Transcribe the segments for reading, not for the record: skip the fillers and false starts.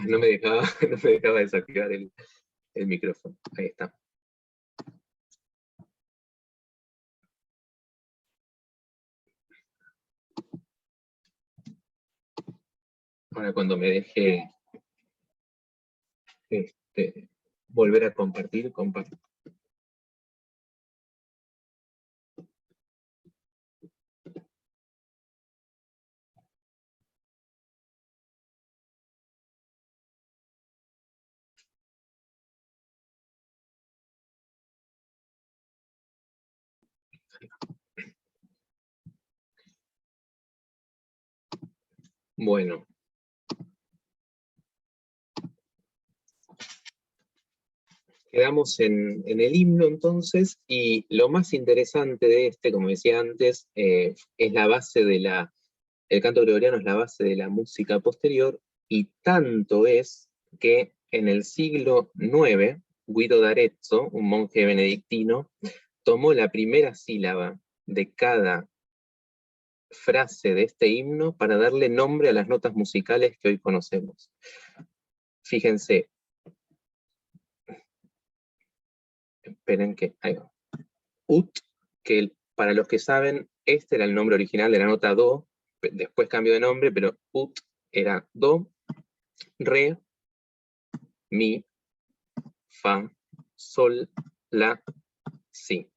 No me dejaba, no me dejaba desactivar el micrófono. Ahí está. Ahora cuando me deje volver a compartir, comparto. Bueno. Quedamos en el himno entonces, y lo más interesante de este, como decía antes, es la base el canto gregoriano es la base de la música posterior, y tanto es que en el siglo IX, Guido d'Arezzo, un monje benedictino, tomó la primera sílaba de cada frase de este himno para darle nombre a las notas musicales que hoy conocemos. Fíjense, esperen que, ahí va. Ut, que para los que saben, este era el nombre original de la nota do, después cambió de nombre, pero ut era do, re, mi, fa, sol, la, si.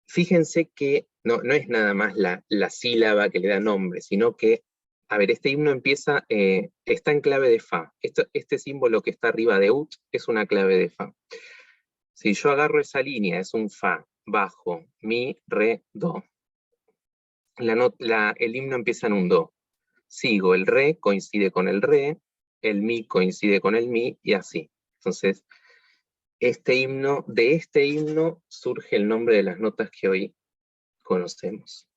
Fíjense que no es nada más la sílaba que le da nombre, sino que, a ver, este himno empieza, está en clave de fa. Este símbolo que está arriba de ut es una clave de fa. Si yo agarro esa línea, es un fa, bajo, mi, re, do. El himno empieza en un do. Sigo, el re coincide con el re, el mi coincide con el mi, y así. Entonces, de este himno surge el nombre de las notas que hoy conocemos.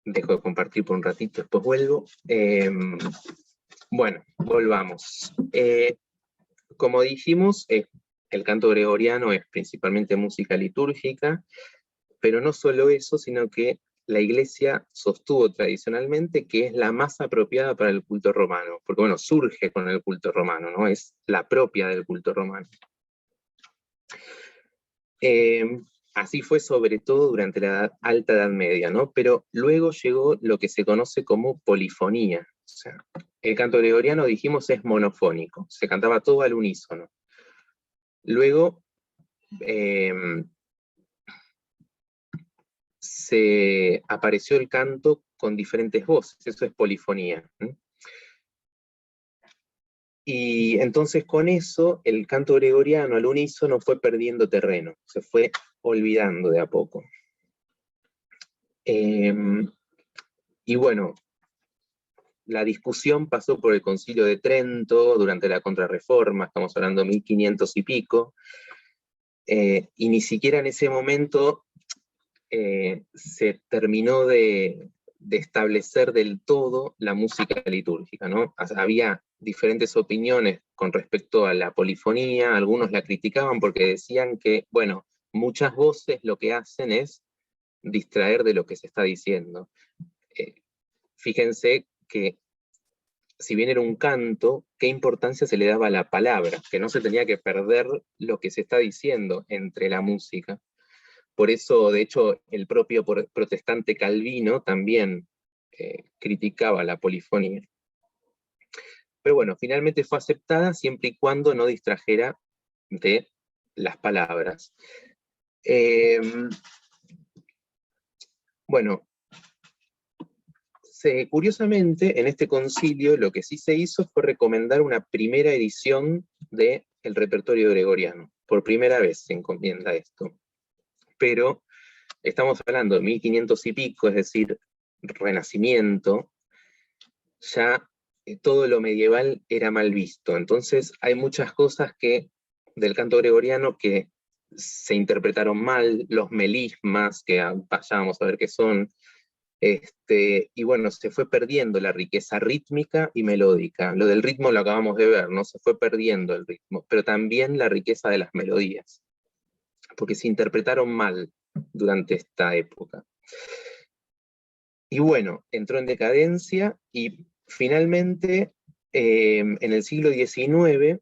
Dejo de compartir por un ratito, después vuelvo. Bueno, volvamos. Como dijimos, el canto gregoriano es principalmente música litúrgica, pero no solo eso, sino que la Iglesia sostuvo tradicionalmente que es la más apropiada para el culto romano, porque bueno, surge con el culto romano, ¿no? Es la propia del culto romano. Así fue sobre todo durante la Alta Edad Media, ¿no? Pero luego llegó lo que se conoce como polifonía. O sea, el canto gregoriano, dijimos, es monofónico, se cantaba todo al unísono. Luego, se apareció el canto con diferentes voces, eso es polifonía. Y entonces con eso, el canto gregoriano al unísono fue perdiendo terreno, se fue olvidando de a poco. Y bueno, la discusión pasó por el Concilio de Trento durante la Contrarreforma, estamos hablando de 1500 y pico, y ni siquiera en ese momento se terminó de establecer del todo la música litúrgica, ¿no? O sea, había diferentes opiniones con respecto a la polifonía, algunos la criticaban porque decían que, bueno, muchas voces lo que hacen es distraer de lo que se está diciendo. Fíjense que si bien era un canto, qué importancia se le daba a la palabra, que no se tenía que perder lo que se está diciendo entre la música. Por eso, de hecho, el propio protestante Calvino también criticaba la polifonía. Pero bueno, finalmente fue aceptada siempre y cuando no distrajera de las palabras. Bueno, curiosamente, en este concilio lo que sí se hizo fue recomendar una primera edición del repertorio gregoriano. Por primera vez se encomienda esto. Pero estamos hablando de 1500 y pico, es decir, Renacimiento, ya todo lo medieval era mal visto. Entonces hay muchas cosas del canto gregoriano que se interpretaron mal, los melismas, que ya vamos a ver qué son, y bueno, se fue perdiendo la riqueza rítmica y melódica. Lo del ritmo lo acabamos de ver, ¿no? Se fue perdiendo el ritmo, pero también la riqueza de las melodías, porque se interpretaron mal. durante esta época. Y bueno, entró en decadencia y finalmente, en el siglo XIX,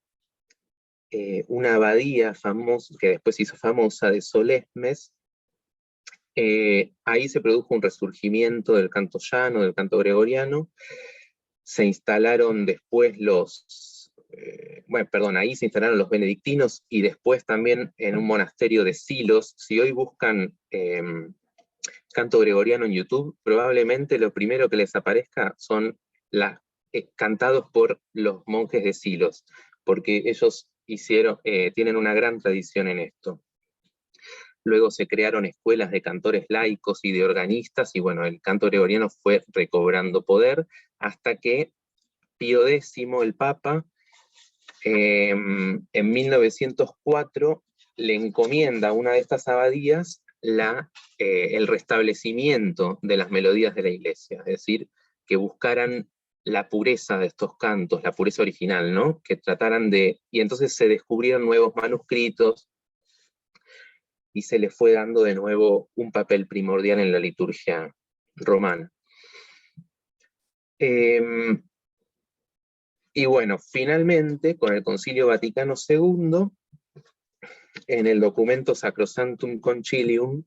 una abadía famosa, que después se hizo famosa, de Solesmes, ahí se produjo un resurgimiento del canto llano, del canto gregoriano. Se instalaron después ahí se instalaron los benedictinos y después también en un monasterio de Silos. Si hoy buscan canto gregoriano en YouTube, probablemente lo primero que les aparezca son cantados por los monjes de Silos, porque ellos tienen una gran tradición en esto. Luego se crearon escuelas de cantores laicos y de organistas, y bueno, el canto gregoriano fue recobrando poder hasta que Pío X, el Papa, en 1904 le encomienda a una de estas abadías el restablecimiento de las melodías de la iglesia, es decir, que buscaran la pureza de estos cantos, la pureza original, ¿no? Que trataran y entonces se descubrieron nuevos manuscritos, y se le fue dando de nuevo un papel primordial en la liturgia romana. Y bueno, finalmente, con el Concilio Vaticano II, en el documento Sacrosanctum Concilium,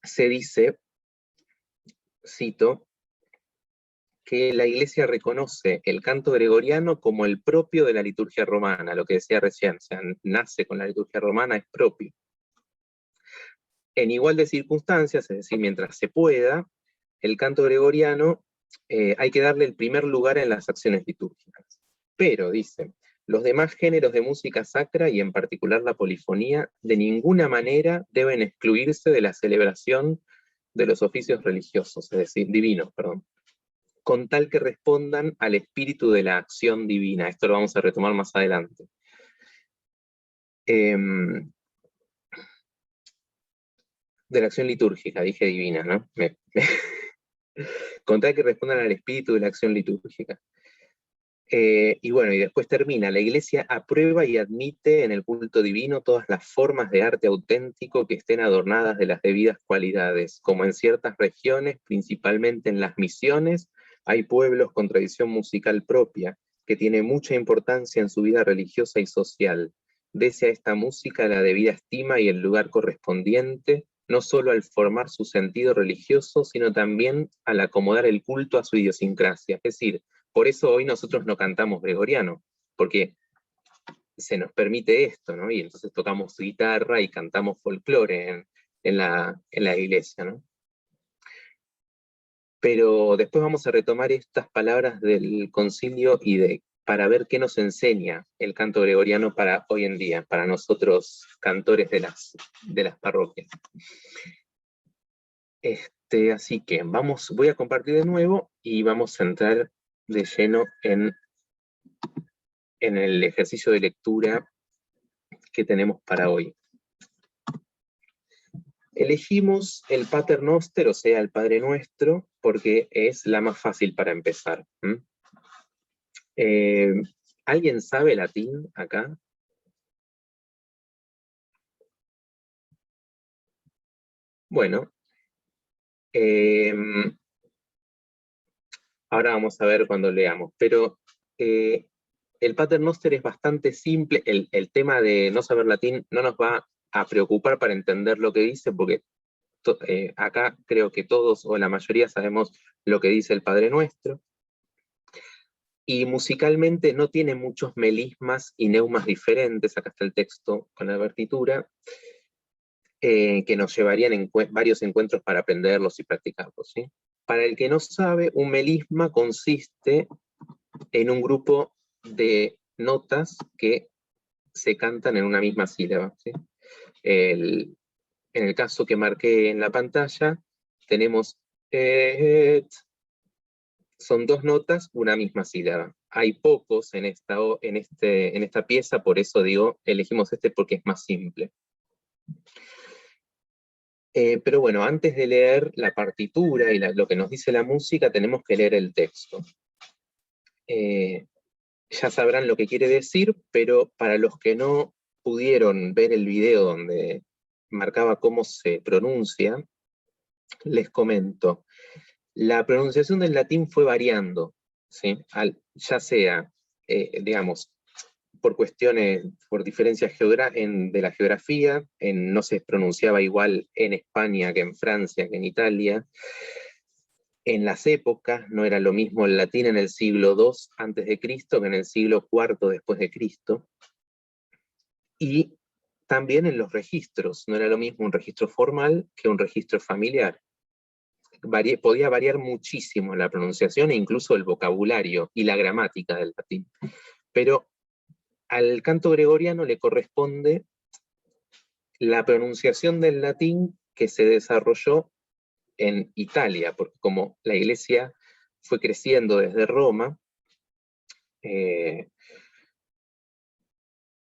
se dice, cito, que la Iglesia reconoce el canto gregoriano como el propio de la liturgia romana, lo que decía recién, o sea, nace con la liturgia romana, es propio. En igual de circunstancias, es decir, mientras se pueda, el canto gregoriano hay que darle el primer lugar en las acciones litúrgicas. Pero, dice, los demás géneros de música sacra, y en particular la polifonía, de ninguna manera deben excluirse de la celebración de los oficios religiosos, es decir, divinos, perdón, con tal que respondan al espíritu de la acción divina. Esto lo vamos a retomar más adelante. De la acción litúrgica, dije divina, ¿no? Con tal que respondan al espíritu de la acción litúrgica. Y bueno, y después termina, la Iglesia aprueba y admite en el culto divino todas las formas de arte auténtico que estén adornadas de las debidas cualidades, como en ciertas regiones, principalmente en las misiones, hay pueblos con tradición musical propia, que tiene mucha importancia en su vida religiosa y social. Dese a esta música la debida estima y el lugar correspondiente, no solo al formar su sentido religioso, sino también al acomodar el culto a su idiosincrasia. Es decir, por eso hoy nosotros no cantamos gregoriano, porque se nos permite esto, ¿no? Y entonces tocamos guitarra y cantamos folclore en la iglesia, ¿no? Pero después vamos a retomar estas palabras del concilio para ver qué nos enseña el canto gregoriano para hoy en día, para nosotros cantores de las parroquias. Así que voy a compartir de nuevo y vamos a entrar de lleno en el ejercicio de lectura que tenemos para hoy. Elegimos el Pater Noster, o sea, el Padre Nuestro, porque es la más fácil para empezar. ¿Alguien sabe latín acá? Bueno, ahora vamos a ver cuando leamos, pero el Pater Noster es bastante simple. El tema de no saber latín no nos va a preocupar para entender lo que dice, porque acá creo que todos o la mayoría sabemos lo que dice el Padre Nuestro. Y musicalmente no tiene muchos melismas y neumas diferentes, acá está el texto con la partitura, que nos llevarían varios encuentros para aprenderlos y practicarlos, ¿sí? Para el que no sabe, un melisma consiste en un grupo de notas que se cantan en una misma sílaba, ¿sí? En el caso que marqué en la pantalla, tenemos son dos notas, una misma sílaba. Hay pocos en esta pieza, por eso digo, elegimos este porque es más simple. Pero bueno, antes de leer la partitura y lo que nos dice la música, tenemos que leer el texto. Ya sabrán lo que quiere decir, pero para los que no pudieron ver el video donde marcaba cómo se pronuncia, les comento. La pronunciación del latín fue variando, ¿sí? Ya sea, digamos, por cuestiones, por diferencias de la geografía, no se pronunciaba igual en España que en Francia, que en Italia. En las épocas no era lo mismo el latín en el siglo II antes de Cristo que en el siglo IV después de Cristo. Y también en los registros, no era lo mismo un registro formal que un registro familiar. Podía variar muchísimo la pronunciación e incluso el vocabulario y la gramática del latín. Pero al canto gregoriano le corresponde la pronunciación del latín que se desarrolló en Italia, porque como la iglesia fue creciendo desde Roma,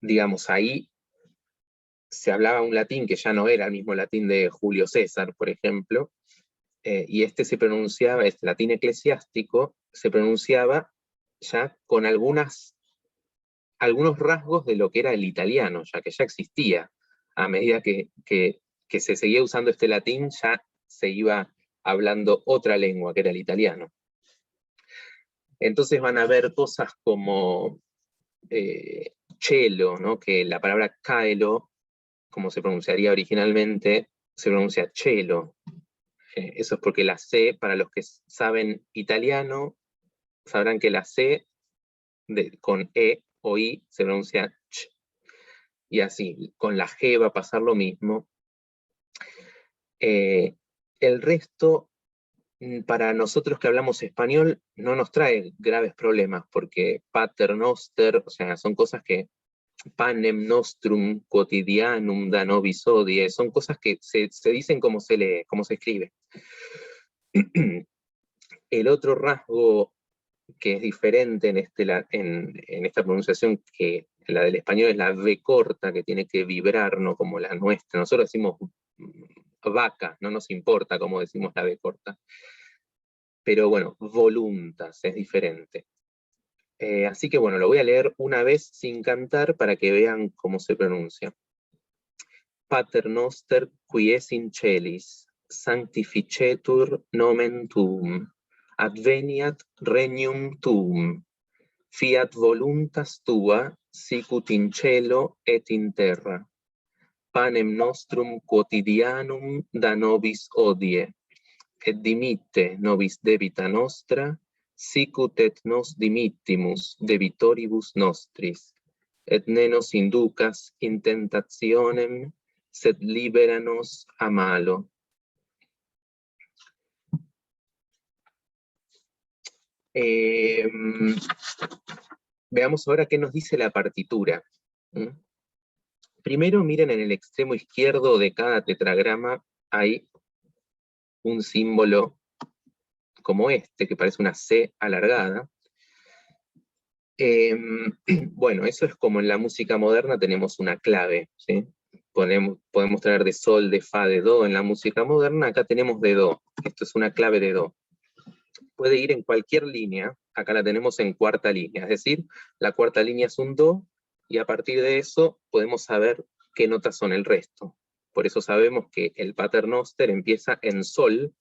digamos, ahí se hablaba un latín que ya no era el mismo latín de Julio César, por ejemplo, y se pronunciaba, este latín eclesiástico, se pronunciaba ya con algunos rasgos de lo que era el italiano, ya que ya existía. A medida que se seguía usando este latín, ya se iba hablando otra lengua, que era el italiano. Entonces van a ver cosas como cello, ¿no? Que la palabra caelo, como se pronunciaría originalmente, se pronuncia cello. Eso es porque la C, para los que saben italiano, sabrán que la C con E o I se pronuncia ch. Y así, con la G va a pasar lo mismo. El resto, para nosotros que hablamos español, no nos trae graves problemas, porque pater noster, o sea, son cosas que panem nostrum quotidianum da nobis hodie, son cosas que se dicen como se lee, como se escribe. El otro rasgo que es diferente en esta pronunciación, que la del español es la V corta, que tiene que vibrar, no como la nuestra. Nosotros decimos vaca, no nos importa cómo decimos la V corta. Pero bueno, voluntas, es diferente. Así que bueno, lo voy a leer una vez sin cantar para que vean cómo se pronuncia. Pater noster qui es in celis, sanctificetur nomen tuum, adveniat regnum tuum, fiat voluntas tua, sicut in cielo et in terra. Panem nostrum quotidianum da nobis hodie, et dimitte nobis debita nostra, sicut et nos dimittimus debitoribus nostris, et ne nos inducas in tentationem, sed liberanos a malo. Veamos ahora qué nos dice la partitura. Primero miren en el extremo izquierdo de cada tetragrama hay un símbolo como este, que parece una C alargada. Bueno, eso es como en la música moderna tenemos una clave, ¿sí? Podemos tener de sol, de fa, de do en la música moderna, acá tenemos de do, esto es una clave de do. Puede ir en cualquier línea, acá la tenemos en cuarta línea, es decir, la cuarta línea es un do, y a partir de eso podemos saber qué notas son el resto. Por eso sabemos que el paternoster empieza en sol,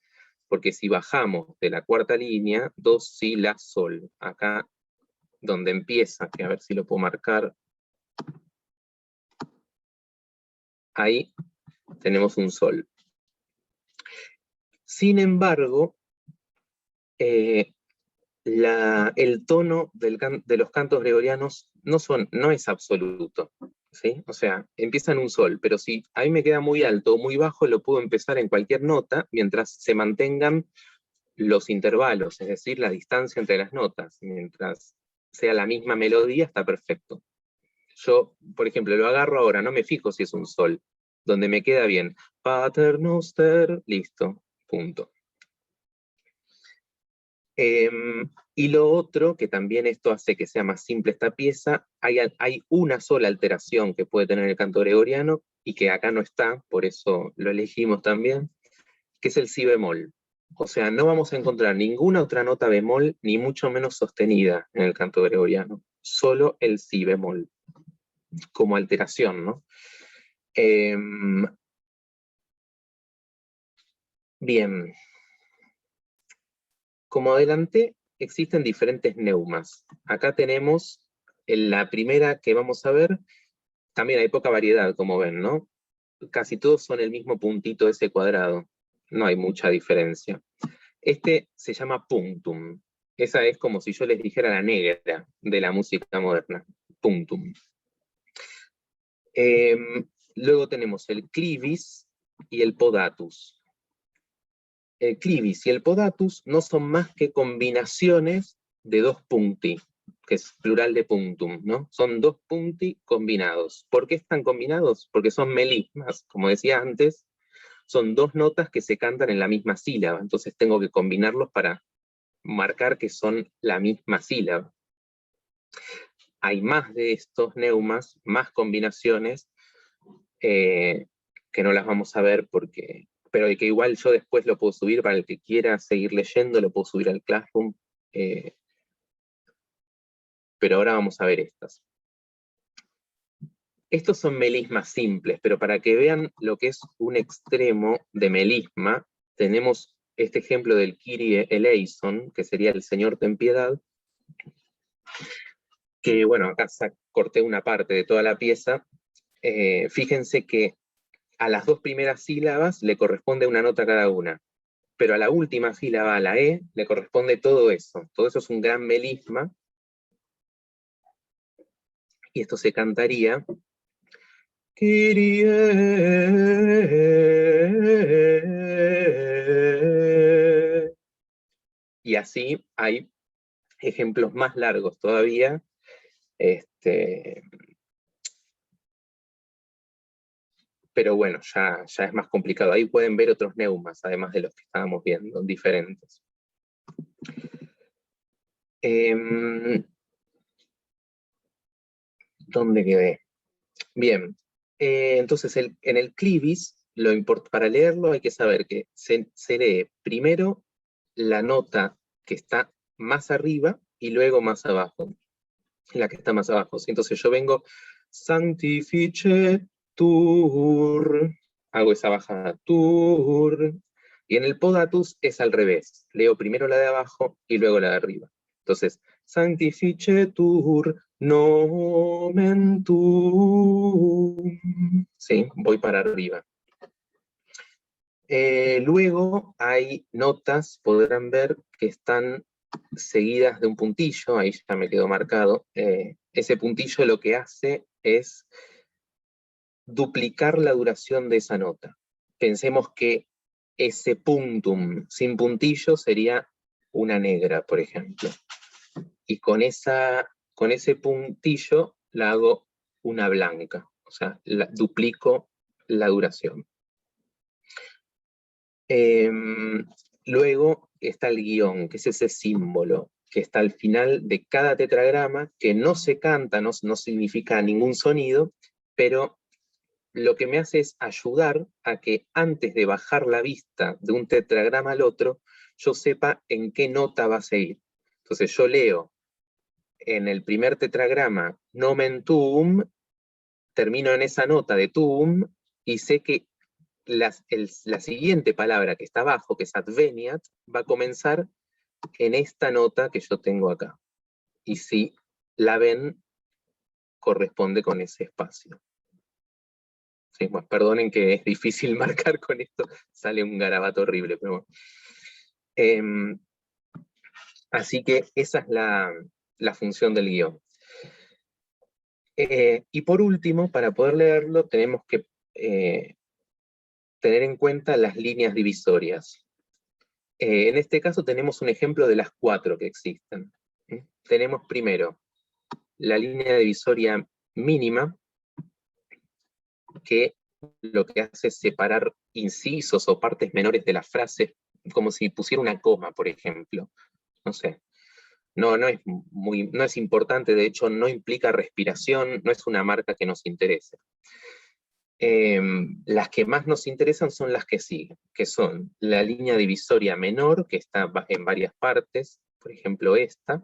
porque si bajamos de la cuarta línea, do, si, la, sol. Acá donde empieza, que a ver si lo puedo marcar, ahí tenemos un sol. Sin embargo, el tono de los cantos gregorianos no es absoluto, ¿sí? O sea, empieza en un sol, pero si a mí me queda muy alto o muy bajo, lo puedo empezar en cualquier nota, mientras se mantengan los intervalos, es decir, la distancia entre las notas. Mientras sea la misma melodía, está perfecto. Yo, por ejemplo, lo agarro ahora, no me fijo si es un sol, donde me queda bien. Pater noster, listo, punto. Y lo otro, que también esto hace que sea más simple esta pieza, hay una sola alteración que puede tener el canto gregoriano, y que acá no está, por eso lo elegimos también, que es el si bemol. O sea, no vamos a encontrar ninguna otra nota bemol, ni mucho menos sostenida en el canto gregoriano, solo el si bemol, como alteración, ¿no? Bien. Como adelanté, existen diferentes neumas. Acá tenemos la primera que vamos a ver. También hay poca variedad, como ven, ¿no? Casi todos son el mismo puntito ese cuadrado. No hay mucha diferencia. Este se llama punctum. Esa es como si yo les dijera la negra de la música moderna. Punctum. Luego tenemos el clivis y el podatus. El clivis y el podatus no son más que combinaciones de dos punti, que es plural de punctum, ¿no? Son dos punti combinados. ¿Por qué están combinados? Porque son melismas, como decía antes, son dos notas que se cantan en la misma sílaba, entonces tengo que combinarlos para marcar que son la misma sílaba. Hay más de estos neumas, más combinaciones, que no las vamos a ver porque... pero que igual yo después lo puedo subir, para el que quiera seguir leyendo, lo puedo subir al Classroom, pero ahora vamos a ver estas. Estos son melismas simples, pero para que vean lo que es un extremo de melisma, tenemos este ejemplo del Kyrie eleison, que sería el Señor ten piedad, que bueno, acá corté una parte de toda la pieza. Fíjense que a las dos primeras sílabas le corresponde una nota cada una, pero a la última sílaba, a la E, le corresponde todo eso. Todo eso es un gran melisma, y esto se cantaría... Kyrie. Y así hay ejemplos más largos todavía. Pero bueno, ya es más complicado. Ahí pueden ver otros neumas, además de los que estábamos viendo, diferentes. ¿Dónde quedé? Bien, entonces en el clivis, para leerlo hay que saber que se lee primero la nota que está más arriba y luego más abajo, la que está más abajo. Entonces yo vengo, sanctificetur, hago esa bajada, tur, y en el podatus es al revés, leo primero la de abajo y luego la de arriba. Entonces, sanctificetur nomen tuum. Sí, voy para arriba. Luego hay notas, podrán ver, que están seguidas de un puntillo, ahí ya me quedó marcado. Ese puntillo lo que hace es duplicar la duración de esa nota. Pensemos que ese puntum sin puntillo sería una negra, por ejemplo. Y con ese puntillo la hago una blanca, o sea, duplico la duración. Luego está el guión, que es ese símbolo que está al final de cada tetragrama, que no se canta, no significa ningún sonido, pero lo que me hace es ayudar a que antes de bajar la vista de un tetragrama al otro, yo sepa en qué nota va a seguir. Entonces yo leo en el primer tetragrama nomen tuum, termino en esa nota de tuum, y sé que la siguiente palabra que está abajo, que es adveniat, va a comenzar en esta nota que yo tengo acá. Y si la ven, corresponde con ese espacio. Sí, bueno, perdonen que es difícil marcar con esto, sale un garabato horrible, pero bueno. Así que esa es la función del guión. Y por último, para poder leerlo, tenemos que tener en cuenta las líneas divisorias. En este caso tenemos un ejemplo de las 4 que existen. Tenemos primero la línea divisoria mínima, que lo que hace es separar incisos o partes menores de la frase, como si pusiera una coma, por ejemplo. No sé. No es importante, de hecho no implica respiración, no es una marca que nos interese. Las que más nos interesan son las que siguen, que son la línea divisoria menor, que está en varias partes, por ejemplo esta.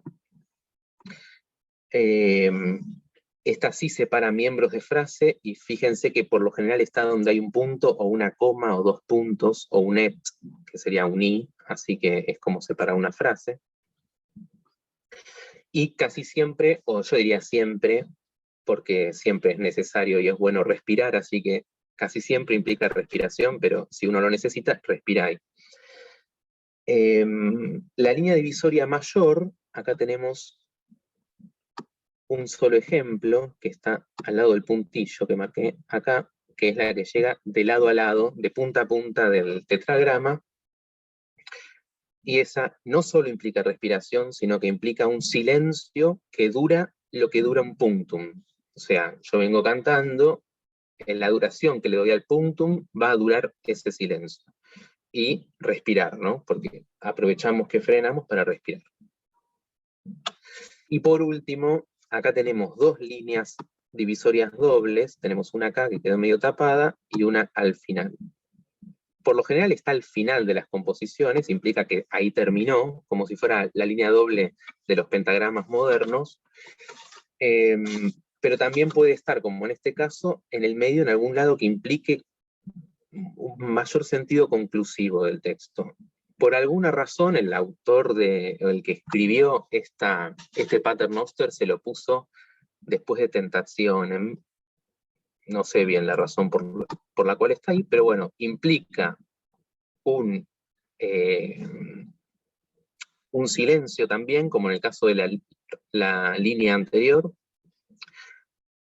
Esta sí separa miembros de frase, y fíjense que por lo general está donde hay un punto, o una coma, o dos puntos, o un et, que sería un i, así que es como separar una frase. Y casi siempre, o yo diría siempre, porque siempre es necesario y es bueno respirar, así que casi siempre implica respiración, pero si uno lo necesita, respiráis. La línea divisoria mayor, acá tenemos un solo ejemplo, que está al lado del puntillo que marqué acá, que es la que llega de lado a lado, de punta a punta del tetragrama, y esa no solo implica respiración, sino que implica un silencio que dura lo que dura un punctum. O sea, yo vengo cantando, en la duración que le doy al punctum va a durar ese silencio. Y respirar, ¿no? Porque aprovechamos que frenamos para respirar. Y por último, acá tenemos dos líneas divisorias dobles, tenemos una acá que quedó medio tapada y una al final. Por lo general está al final de las composiciones, implica que ahí terminó, como si fuera la línea doble de los pentagramas modernos, pero también puede estar, como en este caso, en el medio, en algún lado que implique un mayor sentido conclusivo del texto. Por alguna razón, el autor, el que escribió este paternoster, se lo puso después de Tentacionem. No sé bien la razón por la cual está ahí, pero bueno, implica un silencio también, como en el caso de la línea anterior,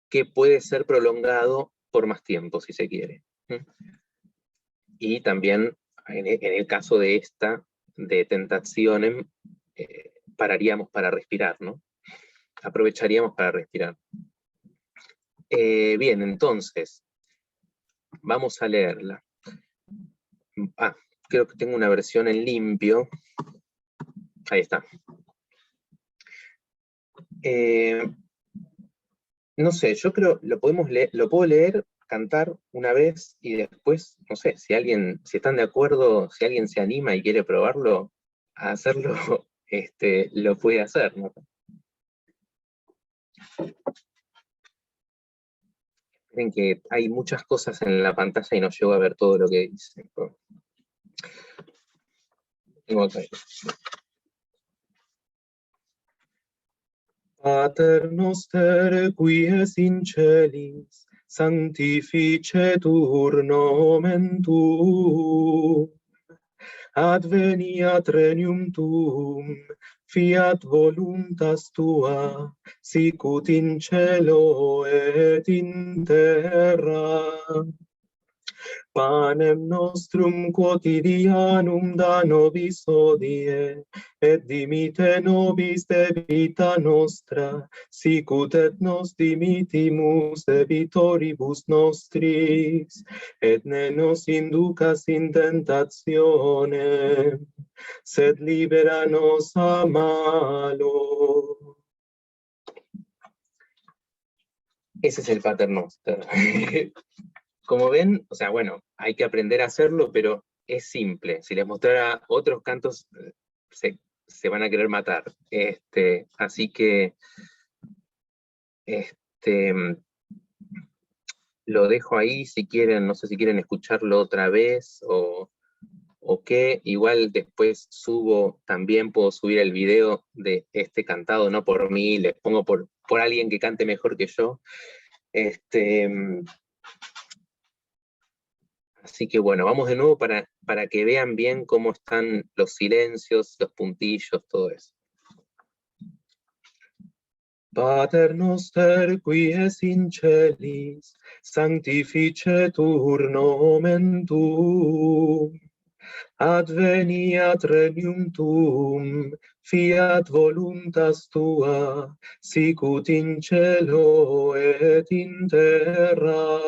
que puede ser prolongado por más tiempo, si se quiere. Y también, en el caso de esta, de Tentacionem, pararíamos para respirar, ¿no? Aprovecharíamos para respirar. Bien, entonces, vamos a leerla. Creo que tengo una versión en limpio. Ahí está. No sé, yo creo, lo puedo leer, cantar una vez, y después, no sé, si están de acuerdo, si alguien se anima y quiere probarlo, a hacerlo, lo puede hacer, ¿no? Miren que hay muchas cosas en la pantalla y no llego a ver todo lo que dice. Tengo acá. Pater noster, qui es in celis, sanctificetur nomen tuum, adveniat regnum tuum, fiat voluntas tua, sicut in cielo et in terra. Panem nostrum quotidianum da nobis hodie, et dimitte nobis debita nostra, sicut et nos dimittimus debitoribus nostris, et ne nos inducas in tentationem, sed libera nos a malo. Ese es el Pater Noster. Como ven, o sea, bueno, hay que aprender a hacerlo, pero es simple. Si les mostrara otros cantos, se van a querer matar. Así que lo dejo ahí si quieren, no sé si quieren escucharlo otra vez o qué. Igual después también puedo subir el video de este cantado, no por mí, les pongo por alguien que cante mejor que yo. Así que bueno, vamos de nuevo para que vean bien cómo están los silencios, los puntillos, todo eso. Pater noster, qui es in celis, sanctificetur nomen tuum, adveniat regnum tuum, fiat voluntas tua, sicut in cielo et in terra.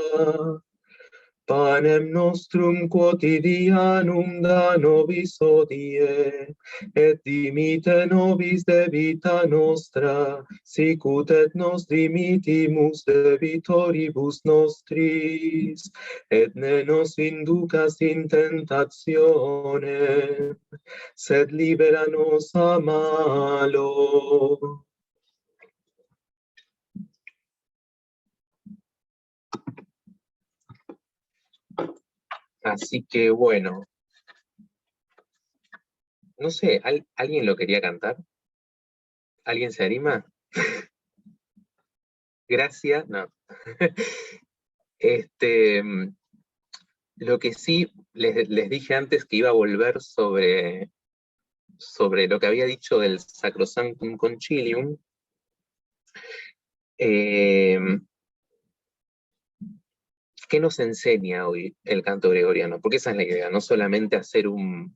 Panem nostrum quotidianum da nobis hodie, et dimitte nobis debita nostra, sicut et nos dimittimus debitoribus nostris, et ne nos inducas in tentationem, sed libera nos a malo. Así que bueno, no sé, ¿alguien lo quería cantar? ¿Alguien se anima? Gracias, no. Lo que sí les dije antes que iba a volver sobre lo que había dicho del Sacrosanctum Concilium. ¿Qué nos enseña hoy el canto gregoriano? Porque esa es la idea, no solamente hacer un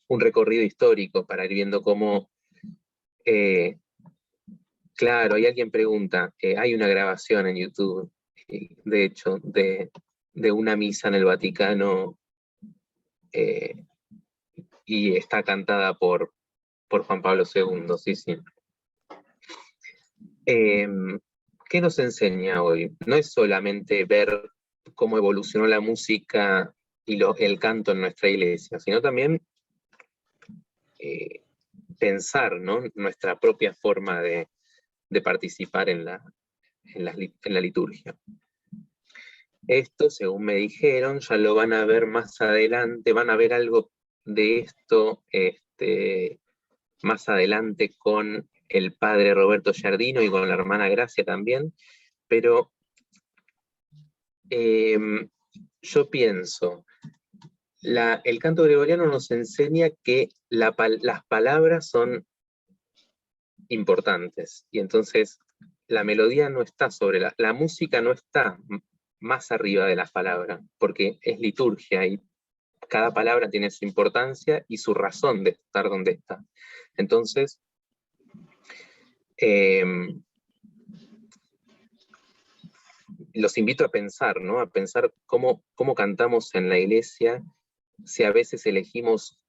recorrido histórico para ir viendo cómo, claro, hay alguien pregunta, hay una grabación en YouTube, de hecho, de una misa en el Vaticano, y está cantada por Juan Pablo II, sí, sí. ¿Qué nos enseña hoy? No es solamente ver cómo evolucionó la música y el canto en nuestra iglesia, sino también pensar, ¿no?, nuestra propia forma de participar en la liturgia. Esto, según me dijeron, ya lo van a ver más adelante, van a ver algo de esto más adelante con el padre Roberto Giardino y con la hermana Gracia también, pero yo pienso, el canto gregoriano nos enseña que las palabras son importantes, y entonces la melodía no está sobre la música no está más arriba de las palabras, porque es liturgia y cada palabra tiene su importancia y su razón de estar donde está. Entonces, los invito a pensar, ¿no? A pensar cómo cantamos en la iglesia, si a veces elegimos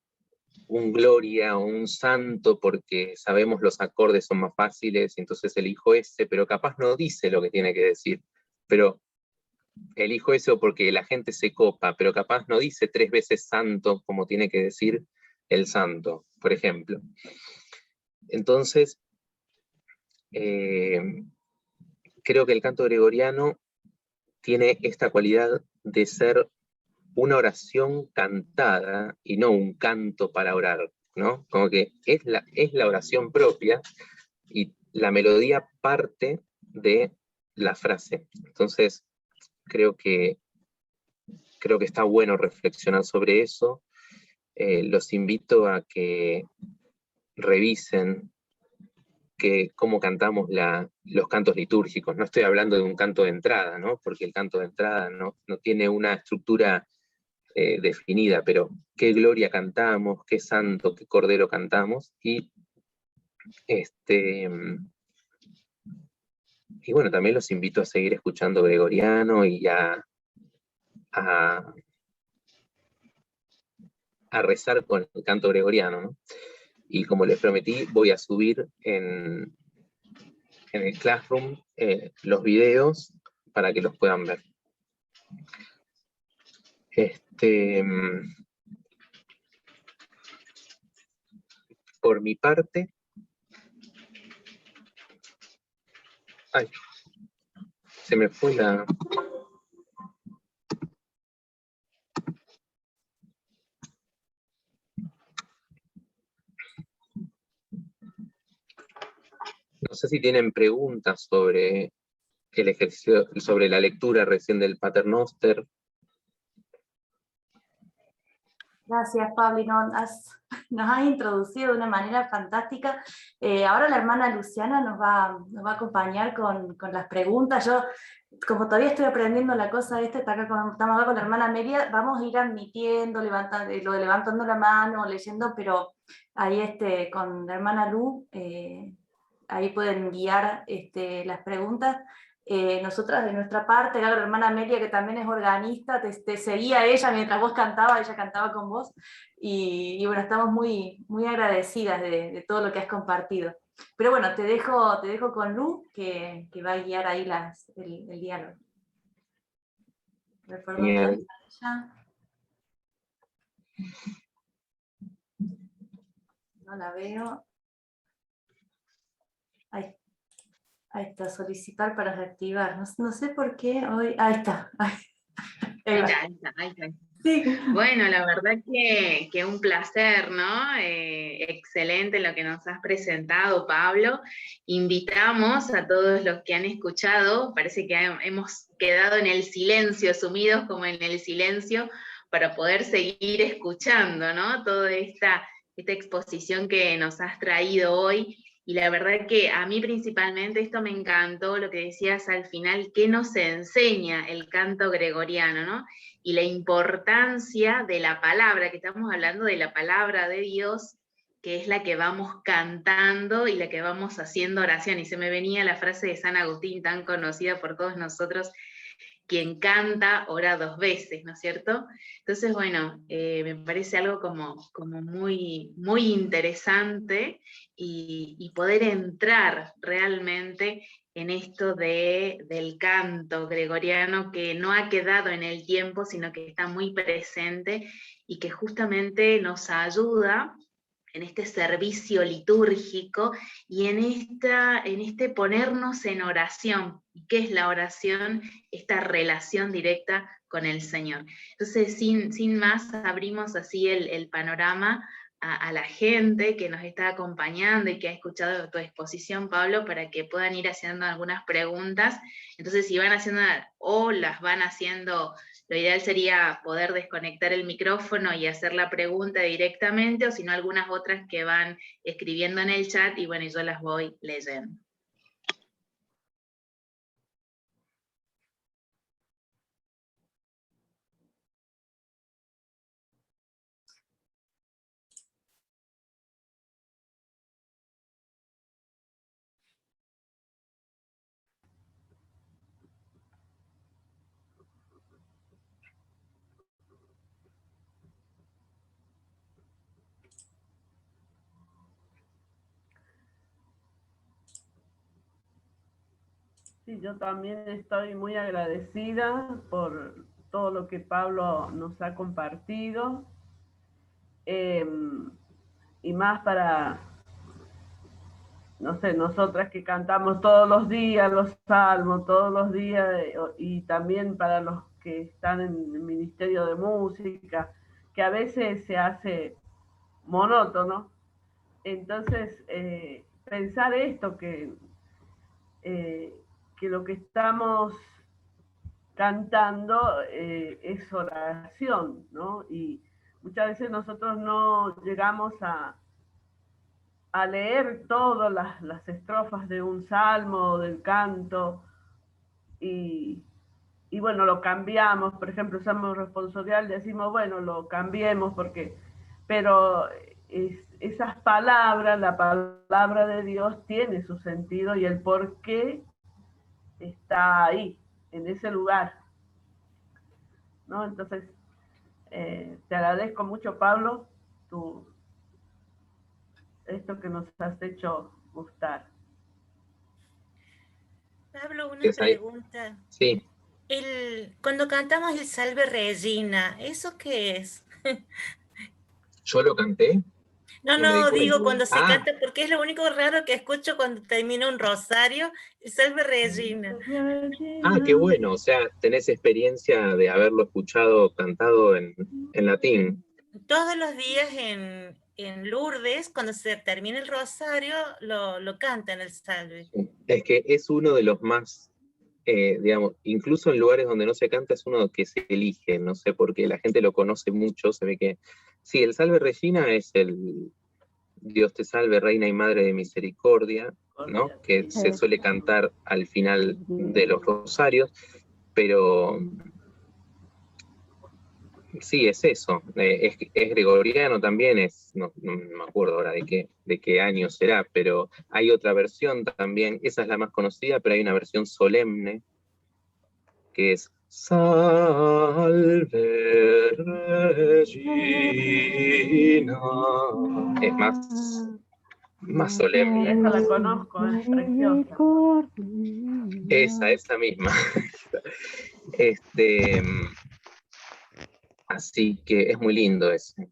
un gloria o un santo porque sabemos los acordes son más fáciles, y entonces elijo ese, pero capaz no dice lo que tiene que decir. Pero elijo eso porque la gente se copa, pero capaz no dice 3 veces santo como tiene que decir el santo, por ejemplo. Entonces, creo que el canto gregoriano tiene esta cualidad de ser una oración cantada y no un canto para orar, ¿no? Como que es la oración propia y la melodía parte de la frase. Entonces, creo que está bueno reflexionar sobre eso. Los invito a que revisen cómo cantamos los cantos litúrgicos. No estoy hablando de un canto de entrada, ¿no? Porque el canto de entrada no tiene una estructura definida, pero qué gloria cantamos, qué santo, qué cordero cantamos, y bueno, también los invito a seguir escuchando gregoriano y a rezar con el canto gregoriano, ¿no? Y como les prometí, voy a subir en el Classroom los videos para que los puedan ver. Por mi parte, ay, se me fue la... No sé si tienen preguntas sobre el ejercicio, sobre la lectura recién del Paternoster. Gracias, Pablo. Nos has introducido de una manera fantástica. Ahora la hermana Luciana nos va a acompañar con las preguntas. Yo, como todavía estoy aprendiendo la cosa estamos acá con la hermana Amelia, vamos a ir admitiendo, levantando la mano, leyendo, pero ahí con la hermana Lu, ahí pueden guiar las preguntas. Nosotras de nuestra parte, la hermana Amelia, que también es organista, te seguía ella mientras vos cantabas, ella cantaba con vos, y bueno, estamos muy, muy agradecidas de todo lo que has compartido. Pero bueno, te dejo con Lu, que va a guiar ahí el diálogo. Bien. No la veo. Ahí está, solicitar para reactivar. No sé por qué hoy... Ahí está. Ahí está. Sí. Bueno, la verdad que un placer, ¿no? Excelente lo que nos has presentado, Pablo. Invitamos a todos los que han escuchado, parece que hemos quedado en el silencio, sumidos como en el silencio, para poder seguir escuchando, ¿no? Toda esta exposición que nos has traído hoy. Y la verdad que a mí principalmente esto me encantó, lo que decías al final, que nos enseña el canto gregoriano, ¿no? Y la importancia de la palabra, que estamos hablando de la palabra de Dios, que es la que vamos cantando y la que vamos haciendo oración. Y se me venía la frase de San Agustín, tan conocida por todos nosotros: quien canta, ora 2 veces, ¿no es cierto? Entonces, bueno, me parece algo como muy, muy interesante y poder entrar realmente en esto del canto gregoriano, que no ha quedado en el tiempo, sino que está muy presente y que justamente nos ayuda en este servicio litúrgico y en este ponernos en oración. ¿Y qué es la oración? Esta relación directa con el Señor. Entonces, sin más, abrimos así el panorama a la gente que nos está acompañando y que ha escuchado tu exposición, Pablo, para que puedan ir haciendo algunas preguntas. Entonces, si van haciendo o las van haciendo, lo ideal sería poder desconectar el micrófono y hacer la pregunta directamente, o si no, algunas otras que van escribiendo en el chat, y bueno, yo las voy leyendo. Sí, yo también estoy muy agradecida por todo lo que Pablo nos ha compartido, y más para, no sé, nosotras que cantamos todos los días los salmos, todos los días, y también para los que están en el Ministerio de Música, que a veces se hace monótono. Entonces, pensar esto, que lo que estamos cantando es oración, ¿no? Y muchas veces nosotros no llegamos a leer todas las estrofas de un salmo o del canto, y bueno, lo cambiamos. Por ejemplo, salmo responsorial, decimos, bueno, lo cambiemos pero esas palabras, la palabra de Dios tiene su sentido y el por qué está ahí, en ese lugar, ¿no? Entonces, te agradezco mucho, Pablo, esto que nos has hecho gustar. Pablo, una pregunta. Sí. Cuando cantamos el Salve Regina, ¿eso qué es? ¿Yo lo canté? No, digo cuando se canta, porque es lo único raro que escucho cuando termina un rosario, el Salve Regina. Ah, qué bueno, o sea, tenés experiencia de haberlo escuchado cantado en latín. Todos los días en Lourdes, cuando se termina el rosario, lo cantan el Salve. Es que es uno de los más, digamos, incluso en lugares donde no se canta, es uno que se elige, no sé por qué, la gente lo conoce mucho, se ve que... Sí, el Salve Regina es el Dios te salve, Reina y Madre de Misericordia, ¿no? Que se suele cantar al final de los rosarios, pero sí, es eso, es gregoriano también, no me acuerdo ahora de qué año será, pero hay otra versión también, esa es la más conocida, pero hay una versión solemne, que es Salve Regina, es más solemne. Esa la conozco, es preciosa. Esa misma. Así que es muy lindo ese.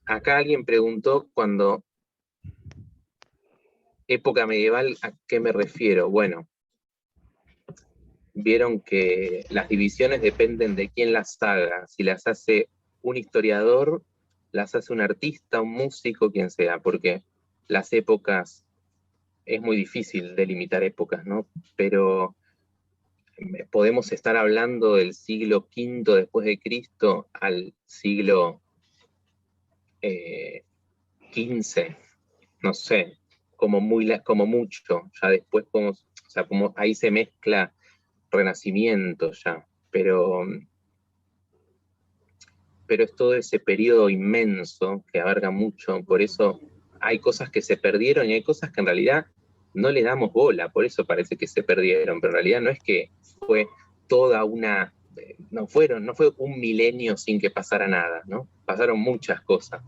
Acá alguien preguntó cuando época medieval, ¿a qué me refiero? Bueno, vieron que las divisiones dependen de quién las haga. Si las hace un historiador, las hace un artista, un músico, quien sea, porque las épocas, es muy difícil delimitar épocas, ¿no? Pero podemos estar hablando del siglo V después de Cristo al siglo XV, no sé, como mucho, ya después como ahí se mezcla Renacimiento ya, pero es todo ese periodo inmenso que abarca mucho, por eso hay cosas que se perdieron y hay cosas que en realidad no le damos bola, por eso parece que se perdieron, pero en realidad no es que fue toda una, no fue un milenio sin que pasara nada, ¿no? Pasaron muchas cosas,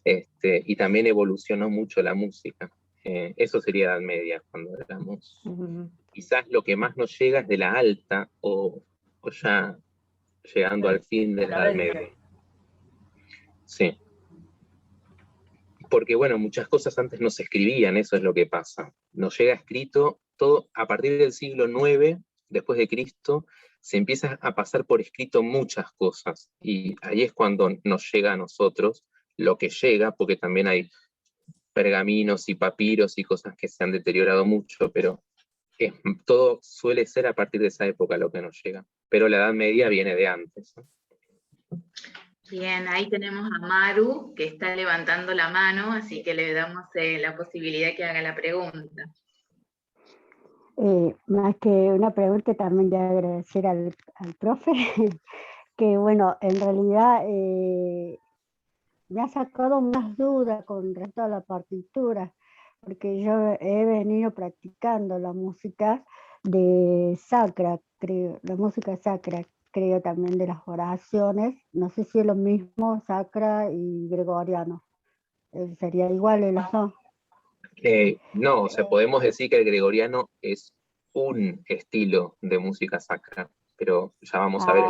y también evolucionó mucho la música. Eso sería Edad Media, cuando hablamos. Quizás lo que más nos llega es de la alta, o ya llegando al fin de la Edad Media. Sí. Porque, bueno, muchas cosas antes no se escribían, eso es lo que pasa. Nos llega escrito todo a partir del siglo IX, después de Cristo, se empieza a pasar por escrito muchas cosas, y ahí es cuando nos llega a nosotros lo que llega, porque también hay pergaminos y papiros y cosas que se han deteriorado mucho, pero todo suele ser a partir de esa época lo que nos llega. Pero la Edad Media viene de antes, ¿no? Bien, ahí tenemos a Maru, que está levantando la mano, así que le damos la posibilidad que haga la pregunta. Más que una pregunta, también de agradecer al profe, que bueno, en realidad me ha sacado más dudas con respecto a la partitura, porque yo he venido practicando la música de sacra, creo, la música sacra, creo también de las oraciones, no sé si es lo mismo sacra y gregoriano, sería igual en los dos. No, o sea, podemos decir que el gregoriano es un estilo de música sacra, pero ya vamos a ver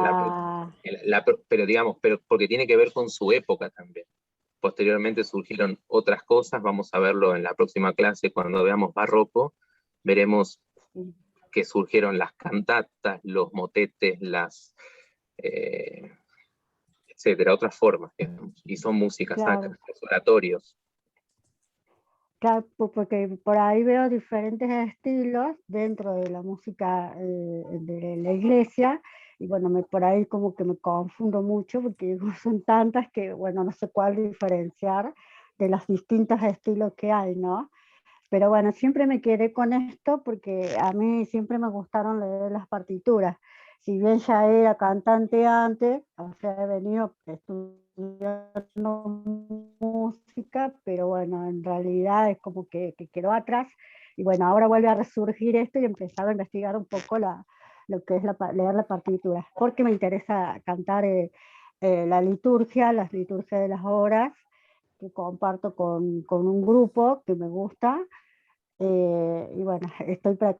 pero digamos, porque tiene que ver con su época también. Posteriormente surgieron otras cosas, vamos a verlo en la próxima clase cuando veamos barroco, veremos que surgieron las cantatas, los motetes, etcétera, otras formas, digamos, y son músicas sacras, los oratorios. Claro, porque por ahí veo diferentes estilos dentro de la música de la iglesia, y bueno, por ahí como que me confundo mucho, porque son tantas que, bueno, no sé cuál diferenciar de los distintos estilos que hay, ¿no? Pero bueno, siempre me quedé con esto porque a mí siempre me gustaron leer las partituras. Si bien ya era cantante antes, o sea, he venido estudiando música, pero bueno, en realidad es como que quedó atrás. Y bueno, ahora vuelve a resurgir esto y he empezado a investigar un poco lo que es leer la partitura, porque me interesa cantar las liturgias de las horas, que comparto con un grupo que me gusta, y bueno, estoy practicando